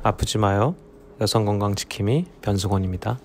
아프지 마요. 여성건강지킴이 변승원입니다.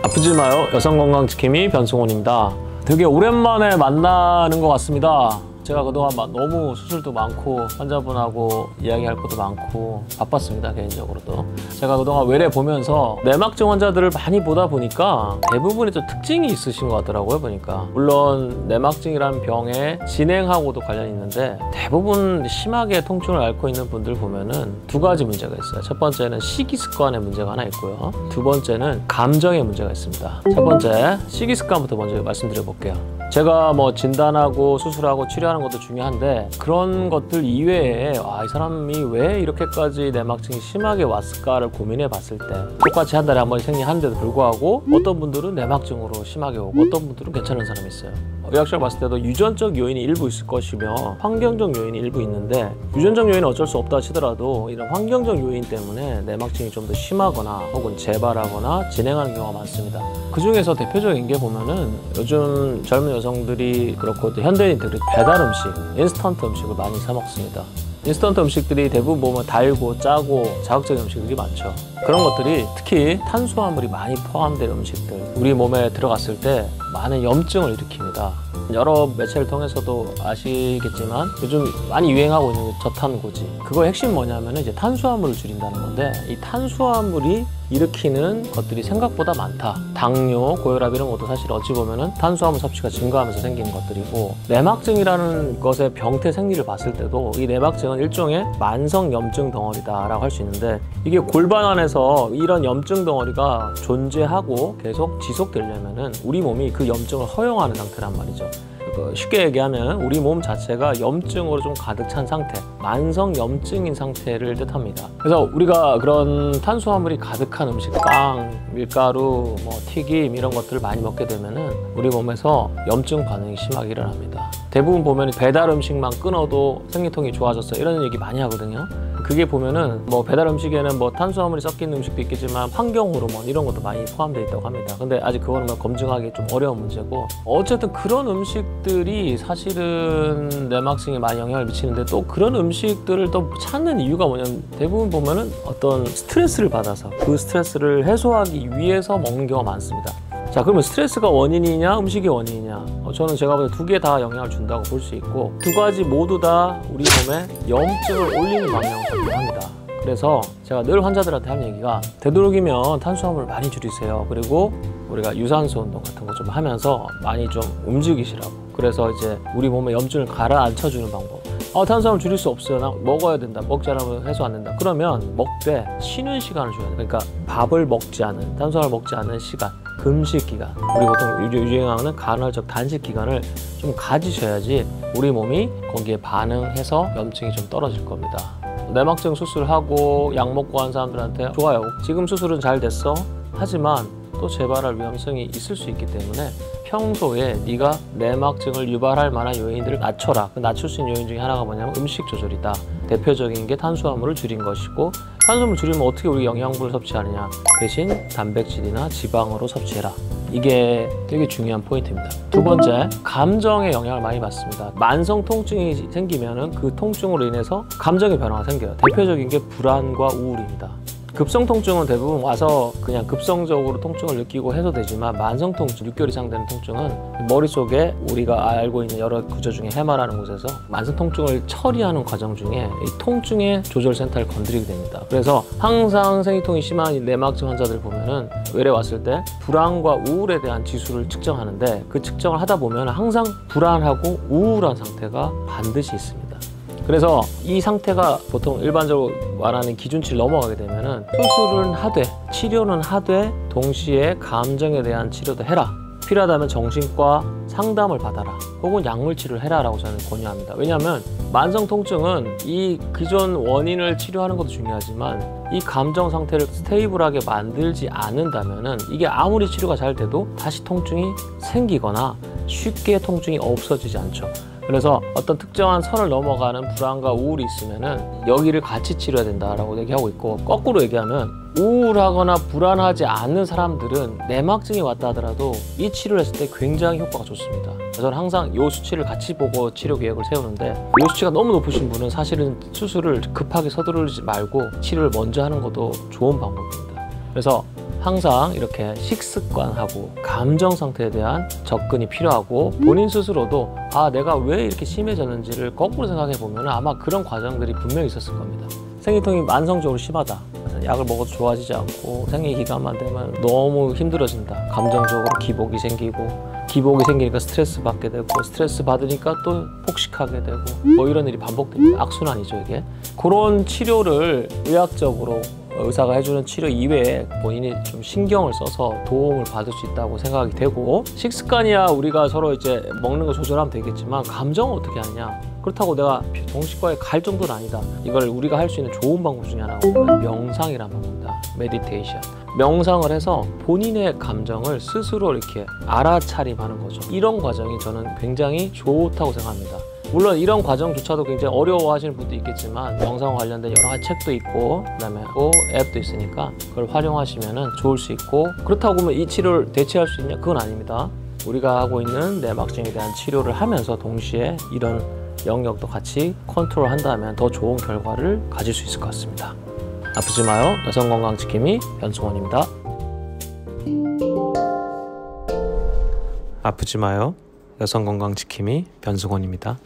아프지 마요. 여성건강지킴이 변승원입니다. 되게 오랜만에 만나는 것 같습니다. 제가 그동안 너무 수술도 많고 환자분하고 이야기할 것도 많고 바빴습니다. 개인적으로도. 제가 그동안 외래 보면서 내막증 환자들을 많이 보다 보니까 대부분이 좀 특징이 있으신 것 같더라고요. 보니까 물론 내막증이라는 병에 진행하고도 관련이 있는데 대부분 심하게 통증을 앓고 있는 분들 보면은 두 가지 문제가 있어요. 첫 번째는 식이습관의 문제가 하나 있고요. 두 번째는 감정의 문제가 있습니다. 첫 번째 식이습관부터 먼저 말씀드려 볼게요. 제가 진단하고 수술하고 치료하는 것도 중요한데 그런 것들 이외에 이 사람이 왜 이렇게까지 내막증이 심하게 왔을까를 고민해 봤을 때 똑같이 한 달에 한 번씩 생리하는데도 불구하고 어떤 분들은 내막증으로 심하게 오고 어떤 분들은 괜찮은 사람이 있어요. 의학적으로 봤을 때도 유전적 요인이 일부 있을 것이며 환경적 요인이 일부 있는데 유전적 요인은 어쩔 수 없다 치더라도 이런 환경적 요인 때문에 내막증이 좀 더 심하거나 혹은 재발하거나 진행하는 경우가 많습니다. 그 중에서 대표적인 게 보면은 요즘 젊은 여성들이 그렇고 또 현대인들이 배달 음식, 인스턴트 음식을 많이 사 먹습니다. 인스턴트 음식들이 대부분 보면 달고 짜고 자극적인 음식들이 많죠. 그런 것들이 특히 탄수화물이 많이 포함된 음식들 우리 몸에 들어갔을 때 많은 염증을 일으킵니다. 여러 매체를 통해서도 아시겠지만 요즘 많이 유행하고 있는 게 저탄고지. 그거의 핵심 뭐냐면 이제 탄수화물을 줄인다는 건데 이 탄수화물이 일으키는 것들이 생각보다 많다. 당뇨, 고혈압 이런 것도 사실 어찌 보면은 탄수화물 섭취가 증가하면서 생기는 것들이고 내막증이라는 것의 병태 생리를 봤을 때도 이 내막증은 일종의 만성 염증 덩어리다라고 할 수 있는데 이게 골반 안에서 이런 염증 덩어리가 존재하고 계속 지속되려면은 우리 몸이 그 염증을 허용하는 상태란 말이죠. 쉽게 얘기하면 우리 몸 자체가 염증으로 좀 가득 찬 상태, 만성 염증인 상태를 뜻합니다. 그래서 우리가 그런 탄수화물이 가득한 음식, 빵, 밀가루, 튀김 이런 것들을 많이 먹게 되면은 우리 몸에서 염증 반응이 심하게 일어납니다. 대부분 보면 배달 음식만 끊어도 생리통이 좋아졌어요. 이런 얘기 많이 하거든요. 그게 보면은 배달 음식에는 탄수화물이 섞인 음식도 있겠지만 환경 호르몬 이런 것도 많이 포함되어 있다고 합니다. 근데 아직 그거는 검증하기 좀 어려운 문제고 어쨌든 그런 음식들이 사실은 내막증에 많이 영향을 미치는데 또 그런 음식들을 또 찾는 이유가 뭐냐면 대부분 보면은 어떤 스트레스를 받아서 그 스트레스를 해소하기 위해서 먹는 경우가 많습니다. 자, 그러면 스트레스가 원인이냐 음식이 원인이냐 저는 제가 볼 때 두 개 다 영향을 준다고 볼 수 있고 두 가지 모두 다 우리 몸에 염증을 올리는 방향으로 작용합니다. 그래서 제가 늘 환자들한테 하는 얘기가 되도록이면 탄수화물을 많이 줄이세요. 그리고 우리가 유산소 운동 같은 거 좀 하면서 많이 좀 움직이시라고. 그래서 이제 우리 몸에 염증을 가라앉혀주는 방법. 탄수화물 줄일 수 없어요. 나 먹어야 된다. 먹지 않으면 해소 안 된다. 그러면 먹되 쉬는 시간을 줘야 돼. 그러니까 밥을 먹지 않은, 탄수화물 먹지 않는 시간, 금식 기간. 우리 보통 유행하는 간헐적 단식 기간을 좀 가지셔야지 우리 몸이 거기에 반응해서 염증이 좀 떨어질 겁니다. 내막증 수술하고 약 먹고 한 사람들한테 좋아요. 지금 수술은 잘 됐어. 하지만 또 재발할 위험성이 있을 수 있기 때문에 평소에 네가 내막증을 유발할 만한 요인들을 낮춰라. 낮출 수 있는 요인 중에 하나가 뭐냐면 음식 조절이다. 대표적인 게 탄수화물을 줄인 것이고 탄수화물 줄이면 어떻게 우리 영양분을 섭취하느냐. 대신 단백질이나 지방으로 섭취해라. 이게 되게 중요한 포인트입니다. 두 번째, 감정에 영향을 많이 받습니다. 만성 통증이 생기면 그 통증으로 인해서 감정의 변화가 생겨요. 대표적인 게 불안과 우울입니다. 급성 통증은 대부분 와서 그냥 급성적으로 통증을 느끼고 해소되지만 만성 통증, 6개월 이상 되는 통증은 머릿속에 우리가 알고 있는 여러 구조 중에 해마라는 곳에서 만성 통증을 처리하는 과정 중에 이 통증의 조절센터를 건드리게 됩니다. 그래서 항상 생리통이 심한 내막증 환자들 보면은 외래 왔을 때 불안과 우울에 대한 지수를 측정하는데 그 측정을 하다 보면 항상 불안하고 우울한 상태가 반드시 있습니다. 그래서 이 상태가 보통 일반적으로 말하는 기준치를 넘어가게 되면은 수술은 하되 치료는 하되 동시에 감정에 대한 치료도 해라. 필요하다면 정신과 상담을 받아라. 혹은 약물 치료를 해라 라고 저는 권유합니다. 왜냐하면 만성 통증은 이 기존 원인을 치료하는 것도 중요하지만 이 감정 상태를 스테이블하게 만들지 않는다면은 이게 아무리 치료가 잘 돼도 다시 통증이 생기거나 쉽게 통증이 없어지지 않죠. 그래서 어떤 특정한 선을 넘어가는 불안과 우울이 있으면은 여기를 같이 치료해야 된다라고 얘기하고 있고 거꾸로 얘기하면 우울하거나 불안하지 않은 사람들은 내막증이 왔다 하더라도 이 치료를 했을 때 굉장히 효과가 좋습니다. 저는 항상 이 수치를 같이 보고 치료 계획을 세우는데 이 수치가 너무 높으신 분은 사실은 수술을 급하게 서두르지 말고 치료를 먼저 하는 것도 좋은 방법입니다. 그래서 항상 이렇게 식습관하고 감정 상태에 대한 접근이 필요하고 본인 스스로도 내가 왜 이렇게 심해졌는지를 거꾸로 생각해 보면 아마 그런 과정들이 분명히 있었을 겁니다. 생리통이 만성적으로 심하다. 약을 먹어도 좋아지지 않고 생리 기간만 되면 너무 힘들어진다. 감정적으로 기복이 생기니까 스트레스 받게 되고 스트레스 받으니까 또 폭식하게 되고 뭐 이런 일이 반복됩니다. 악순환이죠 이게. 그런 치료를 의학적으로 의사가 해주는 치료 이외에 본인이 좀 신경을 써서 도움을 받을 수 있다고 생각이 되고 식습관이야 우리가 서로 이제 먹는 거 조절하면 되겠지만 감정은 어떻게 하느냐. 그렇다고 내가 정신과에 갈 정도는 아니다. 이걸 우리가 할 수 있는 좋은 방법 중에 하나가 명상이란 방법입니다. 메디테이션. 명상을 해서 본인의 감정을 스스로 이렇게 알아차림하는 거죠. 이런 과정이 저는 굉장히 좋다고 생각합니다. 물론 이런 과정조차도 굉장히 어려워하시는 분도 있겠지만 명상과 관련된 여러 가지 책도 있고 그다음에 앱도 있으니까 그걸 활용하시면 좋을 수 있고 그렇다고 하면 이 치료를 대체할 수 있냐? 그건 아닙니다. 우리가 하고 있는 내막증에 대한 치료를 하면서 동시에 이런 영역도 같이 컨트롤 한다면 더 좋은 결과를 가질 수 있을 것 같습니다. 아프지 마요. 여성건강지킴이 변승원입니다. 아프지 마요. 여성건강지킴이 변승원입니다.